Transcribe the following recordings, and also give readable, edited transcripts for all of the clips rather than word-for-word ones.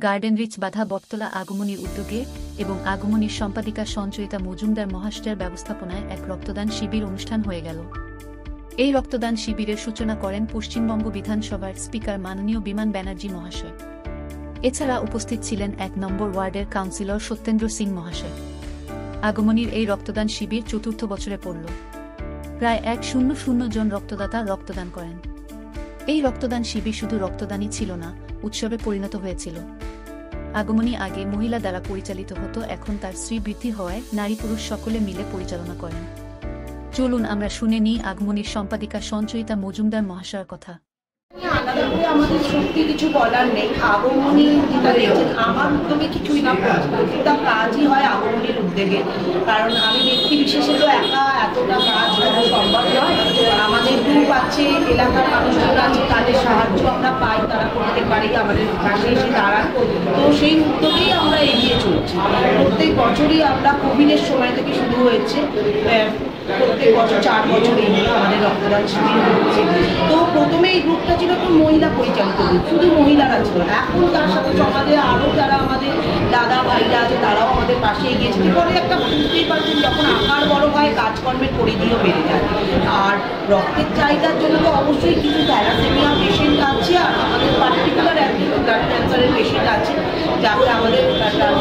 Garden rich বাধা বটতলা আগমনীর উদ্যোগে এবং আগমনীর সম্পাদিকা সঞ্চয়িতা মজুমদার মহাশয়ের ব্যবস্থাপনায় এক রক্তদান শিবির অনুষ্ঠান হয়ে গেল। এই রক্তদান শিবিরের সূচনা করেন পশ্চিমবঙ্গ বিধানসভার স্পিকার মাননীয় বিমান ব্যানার্জি মহাশয়। এছাড়া উপস্থিত ছিলেন ১ নম্বর ওয়ার্ডের কাউন্সিলর সত্যেন্দ্র সিং মহাশয়। আগমনীর এই রক্তদান শিবির চতুর্থ বছরে পড়ল। প্রায় ১০০ জন রক্তদাতা রক্তদান করেন। এই রক্তদান শিবির শুধু রক্তদানই ছিল না, উৎসবে পরিণত হয়েছিল। আগমনী আগে মহিলা দ্বারা পরিচালিত হতো, এখন তার শ্রী বৃদ্ধি হওয়ায় নারী পুরুষ সকলে মিলে পরিচালনা করেন। চলুন আমরা শুনে নিই আগমনীর সম্পাদিকা সঞ্চয়িতা মজুমদার মহাশয়ের কথা। আলাদা করে আমাদের সত্যি কিছু বলার নেই। আগমনী যেটা দেখছেন আমার উদ্যোগে কিছুই না, প্রত্যেকটা কাজই হয় আগমনীর উদ্যোগে। কারণ আমি ব্যক্তি বিশেষে তো একা এতটা কাজ করা সম্ভব নয়। আমাদের গ্রুপ আছে, এলাকার মানুষজন আছে, তাদের সাহায্য আমরা পাই, তারা করতে পারি, আমাদের পাশে এসে দাঁড়ান। তো সেই উদ্যোগেই আমরা এগিয়ে চলছি। প্রত্যেক বছরই আমরা কোভিডের সময় থেকে শুরু হয়েছে, প্রত্যেক বছর 4 বছর এই নিয়ে আমাদের রক্তদান শিবির হচ্ছে। তো প্রথমে এই গ্রুপটা ছিল একটু মহিলা পরিচালিত গ্রুপ, শুধু মহিলারা ছিল। এখন তার সাথে সমাজে আরও যারা আমাদের দাদা ভাইরা আছে তারাও আমাদের পাশে এগিয়েছে। পরে একটা বুঝতেই পারছেন, যখন আকার বড় হয় কাজকর্মের পরিধিও বেড়ে যায়। আর রক্তের চাহিদার জন্য তো অবশ্যই কিছু থ্যালাসেমিয়া পেশেন্ট আছে, আর আমাদের পার্টিকুলার একটা ব্লাড ক্যান্সারের পেশেন্ট আছে যাকে আমাদের জন্য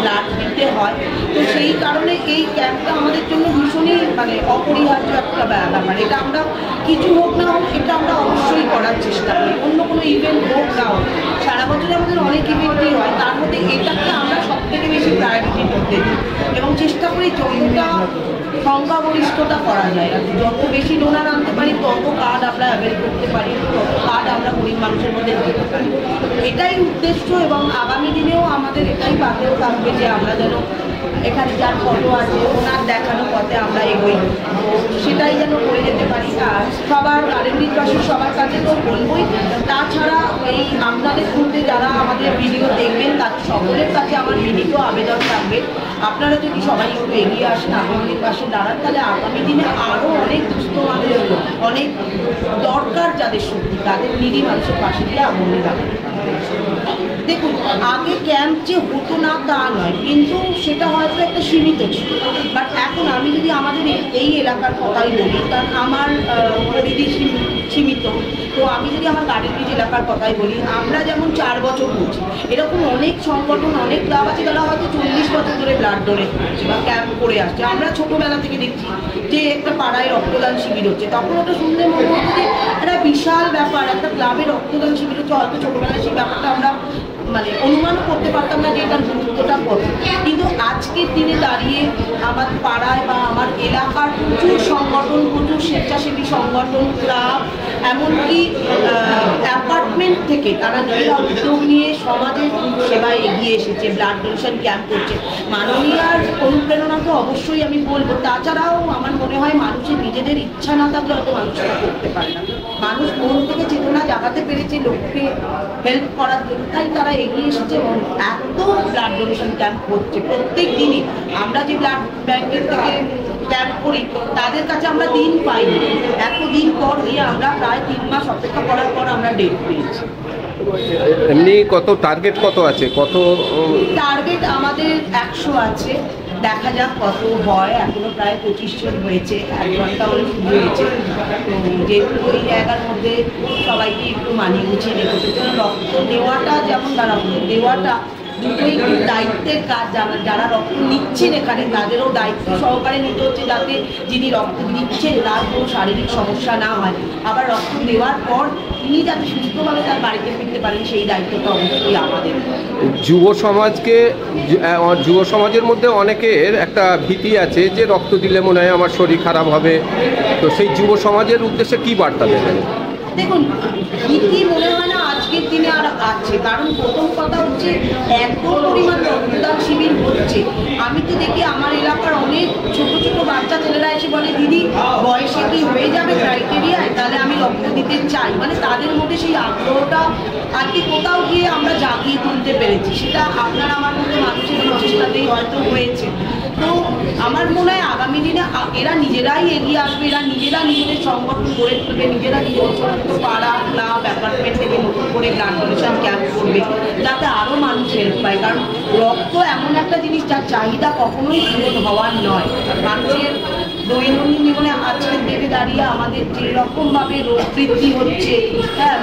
ব্লাড দিতে হয়। তো সেই কারণে এই ক্যাম্পটা আমাদের জন্য ভীষণই অপরিহার্য একটা ব্যাপার। এটা আমরা কিছু হোক না হোক এটা আমরা অবশ্যই করার চেষ্টা করি। অন্য কোনো ইভেন্ট হোক না হোক, সারা বছরে আমাদের অনেক ইভেন্টই হয়, তার মধ্যে এটাকে আমরা সব থেকে বেশি প্রায়োরিটি করতে দিই এবং চেষ্টা করি যতটা সংখ্যাগরিষ্ঠতা করা যায়। যত বেশি ডোনার আনতে পারি তত কার্ড আমরা অ্যাভেল করতে পারি, তত কার্ড আমরা গরিব মানুষের মধ্যে দিতে পারি। এটাই উদ্দেশ্য এবং আগামী দিনেও আমাদের এটাই বাদেও থাকবে যে আমরা যেন এখানে যার ফটো আছে ওনার দেখানো পথে আমরা এগোই, সেটাই যেন করে যেতে পারি। আর সবার গার্ডেনবাসী সবার কাছে তো বলবই, তাছাড়া এই আপনাদের মধ্যে যারা আমাদের ভিডিও দেখবেন তাদের সকলের কাছে আমার বিনীত আবেদন থাকবে, আপনারা যদি সবাই একটু এগিয়ে আসেন, আগমনীর পাশে দাঁড়ান, তাহলে আগামী দিনে আরও অনেক দুস্থ মানুষ, অনেক দরকার যাদের সত্যি, তাদের নিরীহ মানুষের পাশে দিয়ে আগমনী দাঁড়ান। দেখুন, আগে ক্যাম্প যে হতো না তা নয়, কিন্তু সেটা হয়তো একটা সীমিত ছিল। বাট এখন আমি যদি আমাদের এই এলাকার কথাই বলি, কারণ আমার পরিধি সীমিত, তো আমি যদি আমার গার্ডেনরিচ এলাকার কথাই বলি, আমরা যেমন 4 বছর করছি, এরকম অনেক সংগঠন, অনেক ক্লাব আছে যারা হয়তো 40 বছর ধরে ব্লাড ডোনেট করছে বা ক্যাম্প করে আসছে। আমরা ছোটোবেলা থেকে দেখছি যে একটা পাড়ায় রক্তদান শিবির হচ্ছে, তখন ওটা শুনলে মনে হচ্ছে যে একটা বিশাল ব্যাপার, একটা ক্লাবে রক্তদান শিবির হচ্ছে। হয়তো ছোটোবেলায় সেই ব্যাপারটা আমরা অনুমানও করতে পারতাম না যে এটার গুরুত্বটা কত। কিন্তু আজকের দিনে দাঁড়িয়ে আমার পাড়ায় বা আমার এলাকার প্রচুর সংগঠন, প্রচুর স্বেচ্ছাসেবী সংগঠন, ক্লাব, এমনকি অ্যাপার্টমেন্ট থেকে তারা নিজেরা উদ্যোগ নিয়ে সমাজের সেবায় এগিয়ে এসেছে, ব্লাড ডোনেশন ক্যাম্প করছে। মাননীয়ার অনুপ্রেরণা তো অবশ্যই আমি বলবো। তাছাড়াও আমার মনে হয় মানুষের নিজেদের ইচ্ছা না থাকলে হয়তো মানুষ করতে পারে না। মানুষ মন থেকে চেতনা জাগাতে পেরেছে লোককে হেল্প করার জন্য, তাই তারা এগিয়ে এসেছে এবং এত ব্লাড ডোনেশন ক্যাম্প হচ্ছে প্রত্যেক দিনই। আমরা যে ব্লাড ব্যাংকের থেকে ক্যাম্প করি তাদের কাছে আমরা দিন পাইনি, এতদিন পর গিয়ে আমরা প্রায় 3 মাস অপেক্ষা করার পর আমরা ডেট পেয়েছি। এমনি কত টার্গেট কত আছে? কত টার্গেট আমাদের 100 আছে, দেখা যাক কত হয়। এখনো প্রায় 25 জন হয়েছে, 1 ঘন্টা হলে শুরু হয়েছে। তো যেহেতু ওই জায়গার মধ্যে সবাইকে একটু মানিয়ে গুছিয়ে রেখেছে, রক্ত নেওয়াটা যেমন না রক্ত দেওয়াটা দুটোই দায়িত্বের কাজ। যারা রক্ত নিচ্ছেন এখানে তাদেরও দায়িত্ব সহকারে নিতে হচ্ছে যাতে যিনি রক্ত নিচ্ছেন তার কোনো শারীরিক সমস্যা না হয়, আবার রক্ত দেওয়ার পর তিনি যাতে সুস্থভাবে তার বাড়িতে ফিরতে পারেন সেই দায়িত্বটা অবশ্যই আমাদের। যুব সমাজের মধ্যে অনেকের একটা ভীতি আছে যে রক্ত দিলে মনে হয় আমার শরীর খারাপ হবে, তো সেই যুব সমাজের উদ্দেশ্যে কি বার্তা দেবেন? দেখুন, ভীতি মনে হয় না আজকের দিনে আর আছে, কারণ প্রথম কথা হচ্ছে এত পরিমাণ রক্তদান শিবির হচ্ছে। আমি তো দেখি আমার এলাকার অনেক ছোট ছোট বাচ্চা ছেলেরা এসে বলে, দিদি বয়সে কি হয়ে যাবে ক্রাইটেরিয়ায়, তাহলে আমি রক্ত দিতে চাই। তাদের মধ্যে সেই আগ্রহটা আর কি কোথাও গিয়ে আমরা জাগিয়ে তুলতে পেরেছি, সেটা আপনার আমার মধ্যে মানুষের প্রচেষ্টাতেই হয়তো হয়েছে। তো আমার মনে হয় আগামী দিনে এরা নিজেরাই এগিয়ে আসবে, এরা নিজেরা নিজেদের সংগঠন গড়ে তুলবে, নিজেরা নিজেদের ছোট ছোট পাড়া, ক্লাব, অ্যাপার্টমেন্ট থেকে নতুন করে ব্লাড ডোনেশন ক্যাম্প করবে, যাতে মানুষ হেল্প পায়, কারণ রক্ত এমন একটা জিনিস যার চাহিদা কখনোই পূরণ হওয়ার নয়। মানুষের দৈনন্দিন জীবনে আজকের দিনে দাঁড়িয়ে আমাদের যেরকমভাবে রোগ বৃদ্ধি হচ্ছে, হ্যাঁ,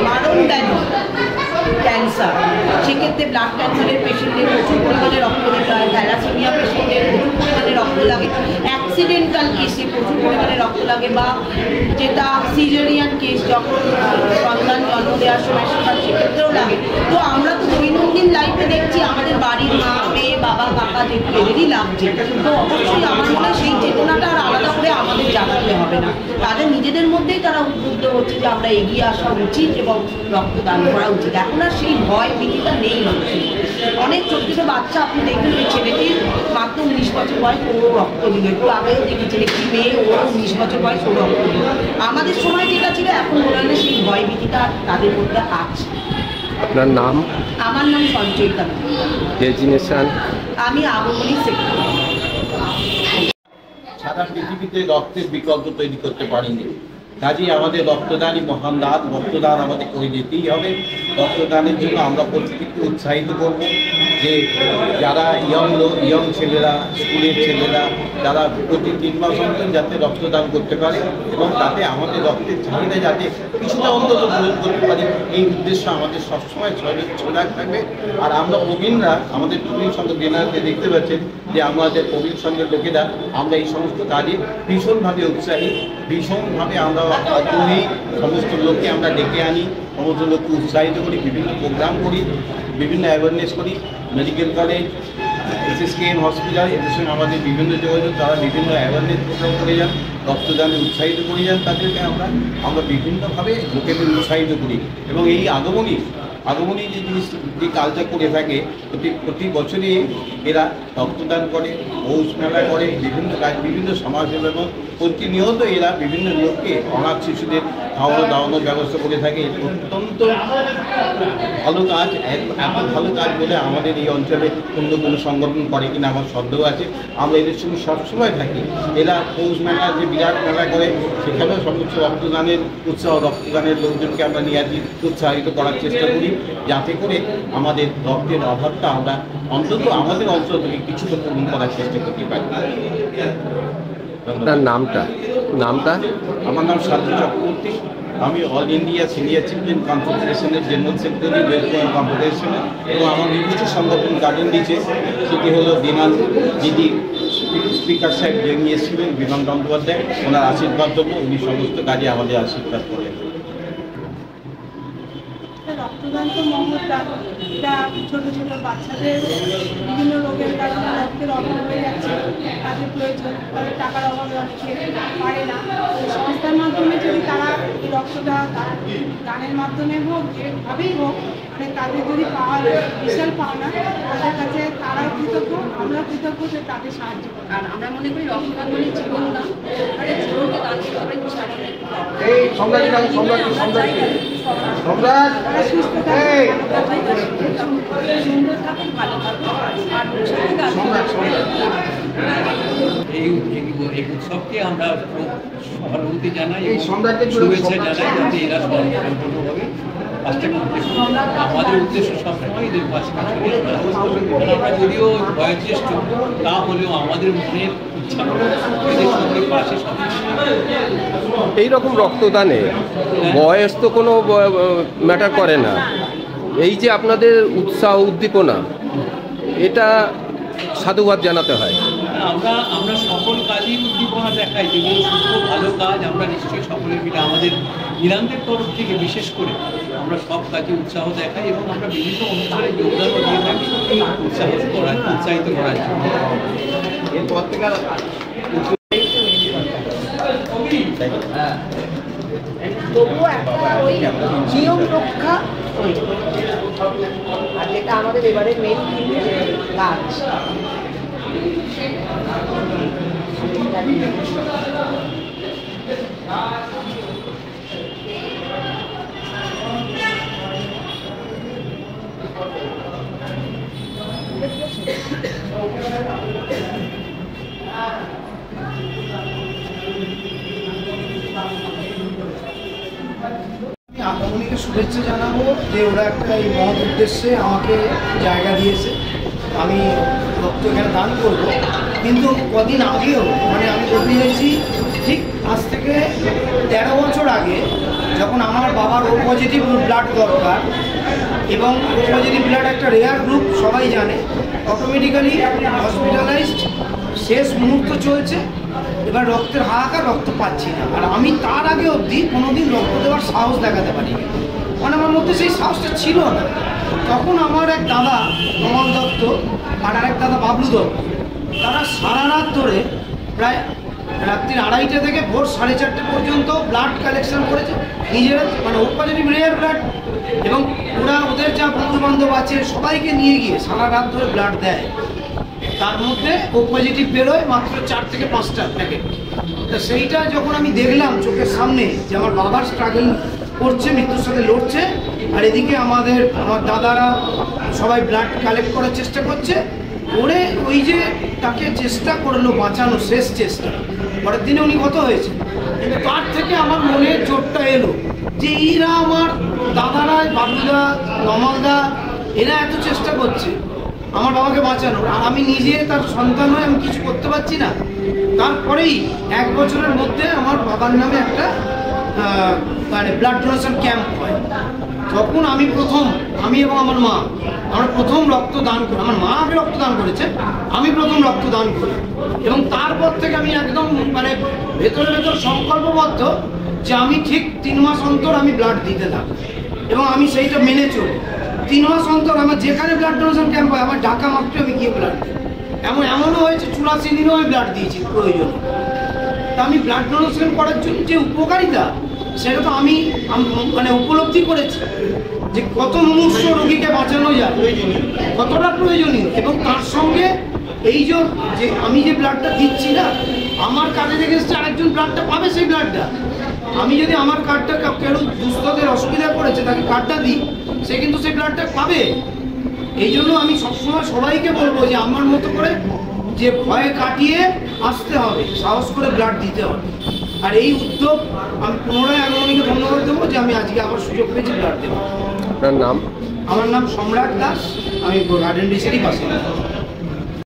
মারণ ব্যাধি ক্যান্সার, সেক্ষেত্রে ব্লাড ক্যান্সারের পেশেন্টের প্রচুর পরিমাণে রক্ত দিতে হয়, থ্যালাসেমিয়া পেশেন্টের প্রচুর পরিমাণে রক্ত লাগে, অ্যাক্সিডেন্টাল কেসে প্রচুর পরিমাণে রক্ত লাগে, বা যেটা সিজারিয়ান কেস যখন সন্তান জন্ম দেওয়ার সময় সেক্ষেত্রেও লাগে। তো আমরা তো দৈনন্দিন লাইফে দেখছি আমাদের বাড়ির মা, মেয়ে, বাবা, কাকা যেহেতু এদেরই লাগছে, তো অবশ্যই আমার মনে হয় সেই চেতনাটা আর আলাদা করে আমাদের জানাতে হবে না, তাদের নিজেদের মধ্যেই তারা উদ্বুদ্ধ হচ্ছে যে আমরা এগিয়ে আসা উচিত এবং রক্তদান করা উচিত। এখন আর সেই ভয় ভীতিটা নেই হচ্ছে। অনেক ছোট ছোট বাচ্চা আপনি দেখবেন, ওই ছেলেটির মাত্র 19 বছর বয়স, ও রক্ত দিল। একটু আগেও দেখেছেন একটি মেয়ে, ও 19 বছর বয়স, ও রক্ত দিল। আমাদের সময় যেটা ছিল, এখন মনে হয় না সেই ভয় ভীতিটা তাদের মধ্যে আছে। আপনার নাম? আমার নাম সঞ্চয়িতা। ডেজিনেশন? আমি আগমনী সেক্রেটারি। সারা পৃথিবীতে রক্তের বিকল্প তৈরি করতে পারিনি, কাজেই আমাদের রক্তদানই মহান দান। রক্তদান আমাদের করে যেতেই হবে। রক্তদানের জন্য আমরা প্রত্যেককে উৎসাহিত করব যে যারা ইয়ং ছেলেরা, স্কুলের ছেলেরা, যারা প্রতি 3 মাস অন্তর যাতে রক্তদান করতে পারে এবং তাতে আমাদের রক্তের চাহিদা যাতে কিছুটা অন্তত পূরণ করতে পারি, এই উদ্দেশ্য আমাদের সবসময় ছড়াক থাকবে। আর আমরা প্রবীণরা, আমাদের প্রবীণ সংঘ জেনারেলকে দেখতে পাচ্ছেন যে আমাদের প্রবীণ সংঘের লোকেরা আমরা এই সমস্ত কাজে ভীষণভাবে উৎসাহী, ভীষণভাবে আমরা আগ্রহী। সমস্ত লোককে আমরা ডেকে আনি, সমস্ত লোককে উৎসাহিত করি, বিভিন্ন প্রোগ্রাম করি, বিভিন্ন অ্যাওয়ারনেস করি। মেডিকেল কলেজ, SSKM হসপিটাল, এদের সঙ্গে আমাদের বিভিন্ন যোগাযোগ, তারা বিভিন্ন অ্যাওয়ারনেস প্রোগ্রাম করে যান, রক্তদানে উৎসাহিত করে যান তাদেরকে। আমরা বিভিন্নভাবে লোকেদের উৎসাহিত করি এবং এই আগমনী যে জিনিস, যে কাজটা করে থাকে, প্রতি বছরই এরা রক্তদান করে, পৌষ মেলা করে, বিভিন্ন কাজ, বিভিন্ন সমাজসেবা, এবং প্রতিনিয়ত এরা বিভিন্ন লোককে, অনাথ শিশুদের খাওয়ানো দাওয়ানোর ব্যবস্থা করে থাকে। অত্যন্ত ভালো কাজ, এত ভালো কাজ বলে আমাদের এই অঞ্চলে অন্য কোনো সংগঠন করে কিনা আমার সন্দেহ আছে। আমরা এদের সঙ্গে সবসময় থাকি। এরা পৌষ মেলা যে বিরাট মেলা করে, সেখানেও সমস্ত রক্তদানের রক্তদানের লোকজনকে আমরা নিয়ে আসি, উৎসাহিত করার চেষ্টা করি, যাতে করে আমাদের রক্তের অভাবটা আমরা অন্তত আমাদের অঞ্চল থেকে কিছুটা পূরণ করার চেষ্টা করতে পারি। আপনার নামটা? আমার নাম সাধু চক্রবর্তী। আমি অল ইন্ডিয়া সিনিয়র চিলড্রেন কনফেডারেশনের জেনারেল সেক্রেটারি, ওয়েলফেয়ার কনফেডারেশনের, এবং আমার নির্দিষ্ট সংগঠন গার্ডেন দিচ্ছে, সেটি হলো বিমান দিদি স্পিকার সাহেব জানিয়েছিলেন, বিমান বন্দ্যোপাধ্যায়, ওনার আশীর্বাদ দেবো, উনি সমস্ত কাজে আমাদের আশীর্বাদ করেন। রক্তদান তো মহৎদান, এটা ছোটো ছোটো বাচ্চাদের বিভিন্ন রোগের কারণে রক্তের অভাব হয়ে যাচ্ছে, তাদের প্রয়োজন, তাদের টাকার অভাবে অনেকে পারে না। সংস্থার মাধ্যমে যদি তারা এই রক্তটা দানের মাধ্যমে হোক, যেভাবেই হোক, মানে তাদের যদি পাওয়া বিশাল পাওনা, তাদের কাছে তারাও কৃতজ্ঞ, আমরা কৃতজ্ঞ যে তাদের সাহায্য করে। আর আমরা মনে করি রক্তদান মানে জীবন দান, মানে জীবনকে দান করতে পারে সাধারণ। তারা সুস্থ থাকে, সুন্দর থাকুন, ভালো থাকুন, আর এই উৎসবকে আমরা সহানুভূতি জানাই, শুভেচ্ছা জানাই, যাতে এরা সম্পূর্ণভাবে কাজটা করতে পারে। আমাদের উদ্দেশ্য সবসময় এদের পাশাপাশি আমরা যদিও বয়োজ্যেষ্ঠ, তা হলেও আমাদের মনের ইচ্ছা এদের সঙ্গে পাশে এইরকম রক্তদানে বয়স তো কোনো ম্যাটার করে না। এই যে আপনাদের উৎসাহ উদ্দীপনা, এটা সাধুবাদ জানাতে হয়। আমরা সকল কাজেই উদ্দীপনা দেখাই, যেগুলো সুস্থ ভালো কাজ আমরা নিশ্চয়ই সকলে মিলে আমাদের নিরান্তের তরফ থেকে বিশেষ করে আমরা সব কাজে উৎসাহ দেখাই এবং আমরা বিভিন্ন অনুষ্ঠানে যোগদানও দিয়ে থাকি উৎসাহিত করার জন্য। এরপর থেকে তবুও একটা ওই নিয়ম রক্ষা, আর যেটা আমাদের এবারে মেন কাজ। আগমনীকে শুভেচ্ছা জানাবো যে ওরা একটা এই মহৎ উদ্দেশ্যে আমাকে জায়গা দিয়েছে, আমি রক্ত এখানে দান করব। কিন্তু কদিন আগেও মানে আমি বলতে চাইছি ঠিক আজ থেকে 13 বছর আগে যখন আমার বাবার ও পজিটিভ ব্লাড দরকার, এবং ও পজিটিভ ব্লাড একটা রেয়ার গ্রুপ সবাই জানে, অটোমেটিক্যালি হসপিটালাইজড, শেষ মুহূর্ত চলছে, এবার রক্তের হাহাকার, রক্ত পাচ্ছি না। আর আমি তার আগে অবধি কোনোদিন রক্ত দেওয়ার সাহস দেখাতে পারিনি, মানে আমার মধ্যে সেই সাহসটা ছিল না। তখন আমার এক দাদা কমল দত্ত আর আরেক দাদা বাবলু দত্ত, তারা সারা রাত ধরে প্রায় রাত্রি 2:30 থেকে ভোর 4:30 পর্যন্ত ব্লাড কালেকশন করেছে নিজেরা, মানে ও পজিটিভ রেয়ার ব্লাড, এবং ওরা ওদের যা বন্ধু বান্ধব আছে সবাইকে নিয়ে গিয়ে সারা রাত ধরে ব্লাড দেয়। তার মধ্যে ও পজিটিভ বেরোয় মাত্র 4 থেকে 5টা প্যাকেট। তা সেইটা যখন আমি দেখলাম চোখের সামনে যে আমার বাবার স্ট্রাগল করছে, মৃত্যুর সাথে লড়ছে, আর এদিকে আমার দাদারা সবাই ব্লাড কালেক্ট করার চেষ্টা করছে, ওরে ওই যে তাকে চেষ্টা করলো বাঁচানো, শেষ চেষ্টা, পরের দিনে উনি গত হয়েছে। কিন্তু তার থেকে আমার মনে জোরটা এলো যে এইরা আমার দাদারা, বাবুদা, নমলদা, এরা এত চেষ্টা করছে আমার বাবাকে বাঁচানোর, আর আমি নিজে তার সন্তান হয়ে আমি কিছু করতে পারছি না। তারপরেই 1 বছরের মধ্যে আমার বাবার নামে একটা মানে ব্লাড ডোনেশন ক্যাম্প হয়। তখন আমি এবং আমার মা আমরা প্রথম রক্তদান করি। আমার মা আগে রক্তদান করেছে, আমি প্রথম রক্তদান করি, এবং তারপর থেকে আমি একদম মানে ভেতরে সংকল্পবদ্ধ যে আমি ঠিক 3 মাস অন্তর আমি ব্লাড দিতে থাকি, এবং আমি সেইটা মেনে চলি। 3 মাস অন্তর আমার যেখানে ব্লাড ডোনেশন ক্যাম্প হয় আমার ঢাকা মাত্র আমি গিয়ে ব্লাড দিই। এমনও হয়েছে 84 দিনও আমি ব্লাড দিয়েছি প্রয়োজন। তা আমি ব্লাড ডোনেশন করার জন্য যে উপকারিতা, সেটা তো আমি মানে উপলব্ধি করেছি যে কত মুমূর্ষ রোগীকে বাঁচানো যায়, কতটা প্রয়োজনীয়। এবং তার সঙ্গে এই যে আমি যে ব্লাডটা দিচ্ছি না, আমার কার্ডে দেখে এসছে আরেকজন ব্লাডটা পাবে, সেই ব্লাডটা আমি যদি আমার কার্ডটা কেউ দুস্থদের অসুবিধা করেছে তাকে কার্ডটা দিই, সে কিন্তু সেই ব্লাডটা পাবে। এই জন্য আমি সবসময় সবাইকে বলবো যে আমার মতো করে যে ভয় কাটিয়ে আসতে হবে, সাহস করে ব্লাড দিতে হবে। আর এই উদ্যোগ আমি পুনরায় আগমনীকে ধন্যবাদ দেবো যে আমি আজকে আবার সুযোগ পেয়েছি ব্লাড দেবো। আপনার নাম? আমার নাম সম্রাট দাস, আমি গার্ডেন ডিসেরই বাসিন্দা।